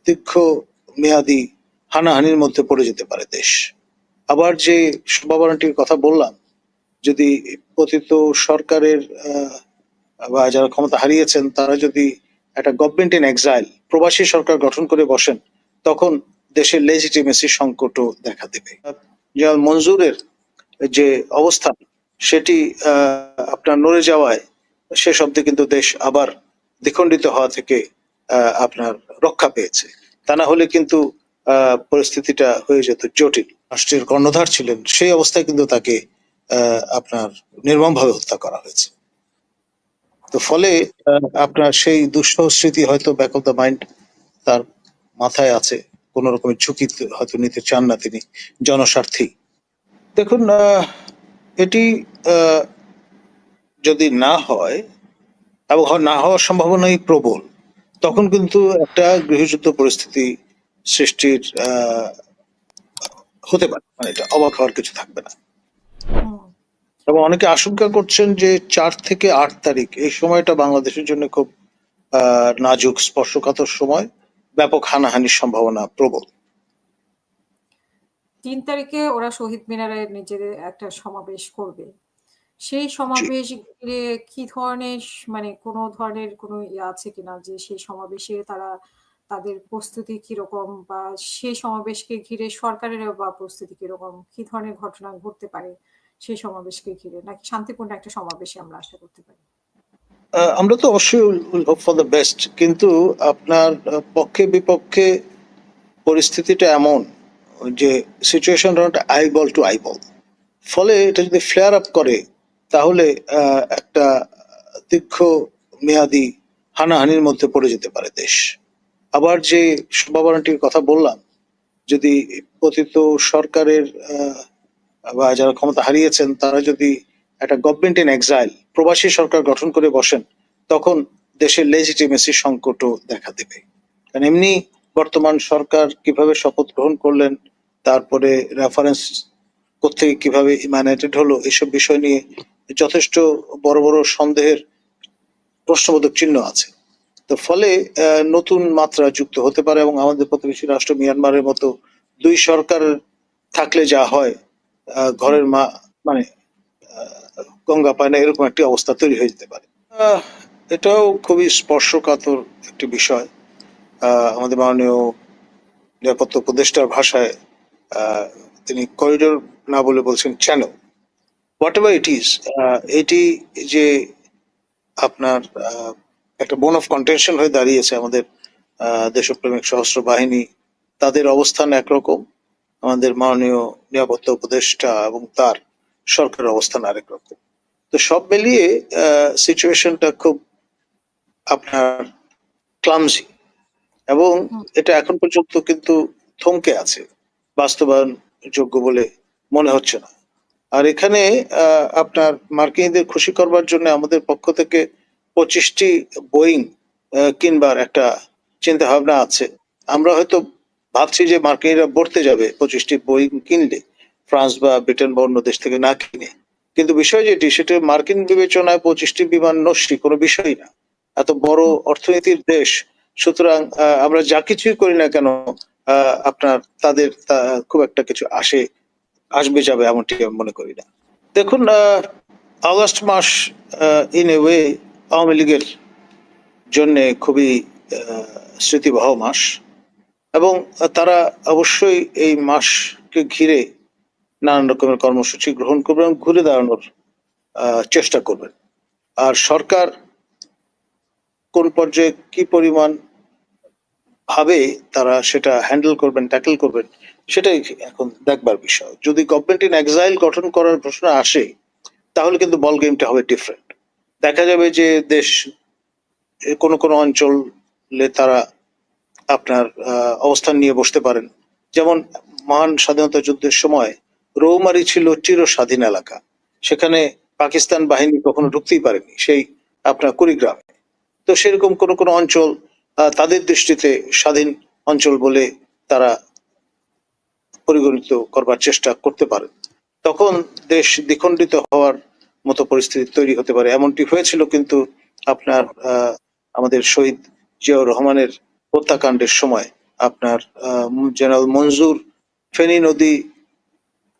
দীর্ঘ মেয়াদী হানাহানির মধ্যে পড়ে যেতে পারে দেশ। আবার যে সম্ভাবনাটির কথা বললাম, যদি পতিত সরকারের বা যারা ক্ষমতা হারিয়েছেন তারা যদি একটা গভর্নমেন্ট ইন এক্সাইল প্রবাসী সরকার গঠন করে বসেন, তখন দেশের লেজিটিমেসি সংকটও দেখা দেবে। যেমন মঞ্জুরের যে অবস্থান সেটি আপনার নড়ে যাওয়ায় সে শব্দে কিন্তু দেশ আবার দ্বিখণ্ডিত হওয়া থেকে আপনার রক্ষা পেয়েছে। তা না হলে কিন্তু পরিস্থিতিটা হয়ে যেত জটিল। রাষ্ট্রের কর্ণধার ছিলেন, সেই অবস্থায় কিন্তু তাকে আপনার নির্মমভাবে হত্যা করা হয়েছে। তো ফলে আপনার সেই দুঃসহ স্মৃতি হয়তো ব্যাক অফ দ্য মাইন্ড তার মাথায় আছে, কোন রকমের ঝুঁকি হয়তো নিতে চান না তিনি জনস্বার্থেই। দেখুন, এটি যদি না হয় এবং না হওয়ার সম্ভাবনাই প্রবল, তখন কিন্তু একটা গৃহযুদ্ধ পরিস্থিতি সৃষ্টির হতে পারে, মানে এটা অবাক হওয়ার কিছু থাকবে না। এবং অনেকে আশঙ্কা করছেন যে 4 থেকে 8 তারিখ এই সময়টা বাংলাদেশের জন্য খুব নাজুক স্পর্শকাতর সময়, ব্যাপক হানাহানির সম্ভাবনা প্রবল। 3 তারিখে ওরা শহীদ মিনারে নিজেদের একটা সমাবেশ করবে। সেই সমাবেশ ঘিরে কি ধরনের মানে কোনো ধরনের কোনো আছে কিনা যে সেই সমাবেশে তারা তাদের প্রস্তুতি কিরকম, বা সেই সমাবেশকে ঘিরে সরকারের বা প্রস্তুতি কিরকম, কি ধরনের ঘটনা ঘটতে পারে সেই সমাবেশকে ঘিরে, নাকি শান্তিপূর্ণ একটা সমাবেশে আমরা আশা করতে পারি? আমরা তো অবশ্যই হোপ ফর দ্য বেস্ট, কিন্তু আপনার পক্ষে বিপক্ষে পরিস্থিতিটা এমন যে সিচুয়েশন আইবল টু আইবল। ফলে এটা যদি ফ্লেয়ার আপ করে তাহলে একটা দীর্ঘ মেয়াদী হানাহানির মধ্যে পড়ে যেতে পারে দেশ। আবার যে সম্ভাবনাটির কথা বললাম, যদি পতিত সরকারের বা যারা ক্ষমতা হারিয়েছেন তারা যদি একটা গভর্নমেন্ট ইন এক্সাইল প্রবাসী সরকার গঠন করে বসেন, তখন দেশের লেজিটিমেসি সংকটও দেখা দেবে। কারণ এমনি বর্তমান সরকার কিভাবে শপথ গ্রহণ করলেন, তারপরে রেফারেন্স কোথেকে কিভাবে ইমানেটেড হলো, এসব বিষয় নিয়ে যথেষ্ট বড় বড় সন্দেহের প্রশ্নবোধক চিহ্ন আছে। তো ফলে নতুন মাত্রা যুক্ত হতে পারে, এবং আমাদের প্রতিবেশী রাষ্ট্র মিয়ানমারের মতো 2 সরকার থাকলে যা হয়, ঘরের মা মানে গঙ্গা পায় না, এরকম একটি অবস্থা তৈরি হয়ে যেতে পারে। এটাও খুবই স্পর্শকাতর একটি বিষয়। আমাদের মাননীয় নিরাপত্তা উপদেষ্টার ভাষায় তিনি করিডোর না বলে বলছেন channel, what ever it is. এটি যে আপনার একটা বোন অফ কন্টেনশন হয়ে দাঁড়িয়েছে। আমাদের দেশপ্রেমিক সশস্ত্র বাহিনী তাদের অবস্থান একরকম, আমাদের মাননীয় নিরাপত্তা উপদেষ্টা এবং তার সরকারের অবস্থান আরেক রকম। তো সব মিলিয়ে সিচুয়েশনটা খুব আপনার ক্লামজি, এবং এটা এখন পর্যন্ত কিন্তু থমকে আছে, বাস্তবায়ন যোগ্য বলে মনে হচ্ছে না। আর এখানে আপনার মার্কিনীদের খুশি করবার জন্য আমাদের পক্ষ থেকে 25টি বোয়িং কিনবার একটা চিন্তা ভাবনা আছে। আমরা হয়তো ভাবছি যে মার্কিনীরা বর্তে যাবে 25টি বোয়িং কিনলে, ফ্রান্স বা ব্রিটেন বা অন্য দেশ থেকে না কিনে। কিন্তু বিষয় যেটি, সেটা মার্কিন বিবেচনায় 25টি বিমান নস্যি কোনো বিষয় না, এত বড় অর্থনীতির দেশ। সুতরাং আমরা যা কিছুই করি না কেন আপনার তাদের খুব একটা কিছু আসবে যাবে এমনটি আমি মনে করি না। দেখুন, আগস্ট মাস ইন এ ওয়ে আওয়ামী লীগের জন্য খুবই স্মৃতিবহ মাস, এবং তারা অবশ্যই এই মাসকে ঘিরে নানান রকমের কর্মসূচি গ্রহণ করবেন, ঘুরে দাঁড়ানোর চেষ্টা করবেন। আর সরকার কোন পর্যায়ে কি পরিমাণ ভাবে তারা সেটা হ্যান্ডেল করবেন, ট্যাকেল করবেন, সেটাই এখন দেখবার বিষয়। যদি গভর্নমেন্ট ইন এক্সাইল গঠন করার ঘোষণা আসে, তাহলে কিন্তু বল গেমটা হবে ডিফারেন্ট। দেখা যাবে যে দেশ কোন কোন অঞ্চলে তারা আপনার অবস্থান নিয়ে বসতে পারেন। যেমন মহান স্বাধীনতা যুদ্ধের সময় রৌমারী ছিল চির স্বাধীন এলাকা, সেখানে পাকিস্তান বাহিনী কখনো ঢুকতেই পারেনি, সেই আপনার কুড়িগ্রামে। তো সেরকম কোন কোন অঞ্চল তাদের দৃষ্টিতে স্বাধীন অঞ্চল বলে তারা পরিগণিত করবার চেষ্টা করতে পারে। তখন দেশ দ্বিখণ্ডিত হওয়ার মতো পরিস্থিতি তৈরি হতে পারে। এমনটি হয়েছিল কিন্তু আপনার আমাদের শহীদ জিয়াউর রহমানের হত্যাকাণ্ডের সময় আপনার জেনারেল মঞ্জুর ফেনী নদী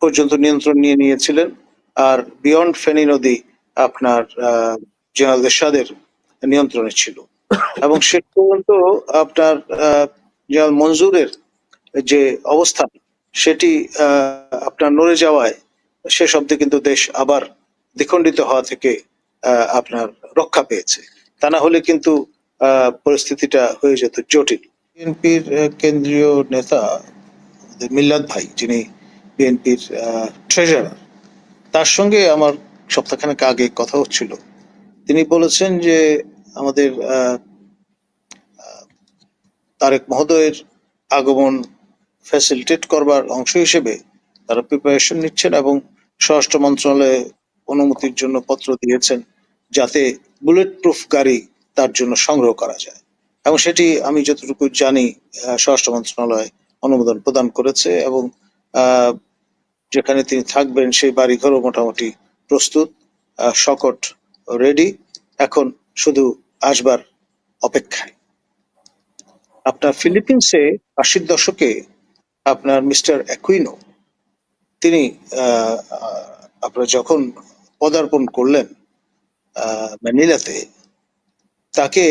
পর্যন্ত নিয়ন্ত্রণ নিয়ে নিয়েছিলেন, আর বিয়ন্ড ফেনী নদী আপনার জেনারেল এরশাদের নিয়ন্ত্রণে ছিল। এবং শেষ পর্যন্ত আপনার জেনারেল মঞ্জুরের যে অবস্থান সেটি আপনার নড়ে যাওয়ায় শেষ অব্দি কিন্তু দেশ আবার দ্বিখণ্ডিত হওয়া থেকে আপনার রক্ষা পেয়েছে। তা না হলে কিন্তু পরিস্থিতিটা হয়ে যেত জটিল। বিএনপির কেন্দ্রীয় নেতা মিল্লাত ভাই, যিনি বিএনপির ট্রেজারার, তার সঙ্গে আমার সপ্তাহখানেক আগে কথা হচ্ছিল। তিনি বলেছেন যে আমাদের তারেক মহোদয়ের আগমন ফ্যাসিলিটেট করবার অংশ হিসেবে তারা প্রিপারেশন নিচ্ছেন এবং স্বরাষ্ট্র মন্ত্রণালয়ে অনুমতির জন্য পত্র দিয়েছেন যাতে বুলেট প্রুফ গাড়ি তার জন্য সংগ্রহ করা যায়। এবং সেটি আমি যতটুকু জানি স্বরাষ্ট্র মন্ত্রণালয় অনুমোদন প্রদান করেছে এবং যেখানে তিনি থাকবেন সেই বাড়িঘরও মোটামুটি প্রস্তুত, সকট রেডি, এখন শুধু আসবার অপেক্ষায়। আপনার ফিলিপিন্সে 80-র দশকে আপনার মিস্টার অ্যাকুইনো, তিনি আপনার যখন পদার্পণ করলেন ম্যানিলাতে, তাকে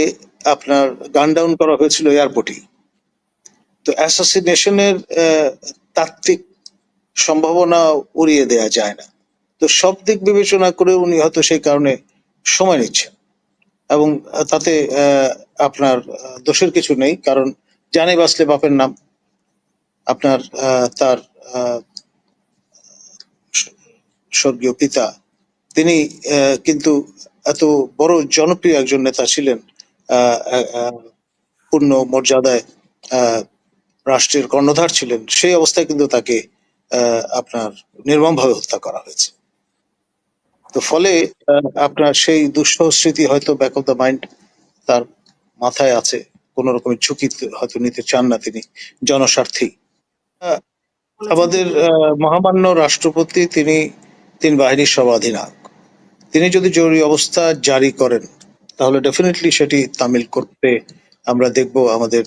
আপনার গান ডাউন করা হয়েছিল এয়ারপোর্টে। তো অ্যাসাসিনেশনের তাত্ত্বিক সম্ভাবনা উড়িয়ে দেয়া যায় না। তো সব দিক বিবেচনা করে উনি হয়তো সেই কারণে সময় নিচ্ছেন এবং তাতে আপনার দোষের কিছু নেই, কারণ জানে বাঁচলে বাপের নাম। আপনার তার স্বর্গীয় পিতা, তিনি কিন্তু এত বড় জনপ্রিয় একজন নেতা ছিলেন, পূর্ণ মর্যাদায় রাষ্ট্রের কর্ণধার ছিলেন। সেই অবস্থায় কিন্তু তাকে আপনার নির্মমভাবে হত্যা করা হয়েছে। তো ফলে আপনার সেই দুঃসহ স্মৃতি হয়তো ব্যাক অফ দ্য মাইন্ড তার মাথায় আছে, কোন রকমের ঝুঁকি হয়তো নিতে চান না তিনি, জনস্বার্থেই। আমাদের মহামান্য রাষ্ট্রপতি, তিনি 3 বাহিনীর সর্বাধিনায়ক। তিনি যদি জরুরি অবস্থা জারি করেন তাহলে ডেফিনেটলি সেটি তামিল করতে আমরা দেখব আমাদের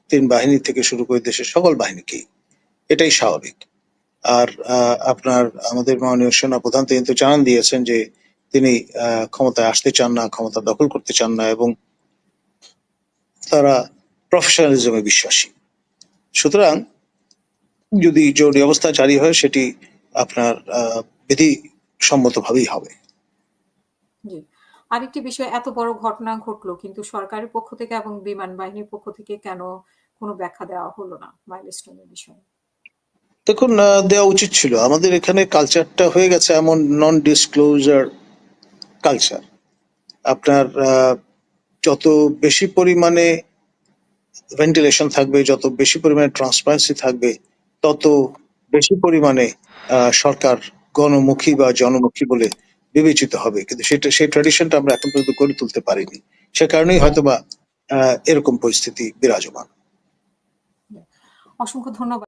3 বাহিনী থেকে শুরু করে দেশের সকল বাহিনীকেই। এটাই স্বাভাবিক। আর আপনার আমাদের মাননীয় সেনা প্রধান, তিনি তো জানান দিয়েছেন যে তিনি ক্ষমতায় আসতে চান না, ক্ষমতা দখল করতে চান না, এবং তারা প্রফেশনালিজমে বিশ্বাসী। সুতরাং যদি জরুরি অবস্থা জারি হয় সেটি আপনার বিধিসম্মতভাবেই হবে। জি। আরেকটি বিষয়, এত বড় ঘটনা ঘটলো কিন্তু সরকারের পক্ষ থেকে এবং বিমান বাহিনীর পক্ষ থেকে কেন কোনো ব্যাখ্যা দেওয়া হলো না মাইলস্টোনের বিষয়ে? দেখুন, দেওয়া উচিত ছিল। আমাদের এখানে কালচারটা হয়ে গেছে এমন নন ডিসক্লোজার কালচার। আপনার যত বেশি পরিমাণে ভেন্টিলেশন থাকবে, যত বেশি পরিমাণে ট্রান্সপারেন্সি থাকবে, তত বেশি পরিমাণে সরকার গণমুখী বা জনমুখী বলে বিবেচিত হবে। কিন্তু সেই ট্র্যাডিশনটা আমরা এখন পর্যন্ত গড়ে তুলতে পারিনি। সে কারণেই হয়তোবা এরকম পরিস্থিতি বিরাজমান। অসংখ্য ধন্যবাদ।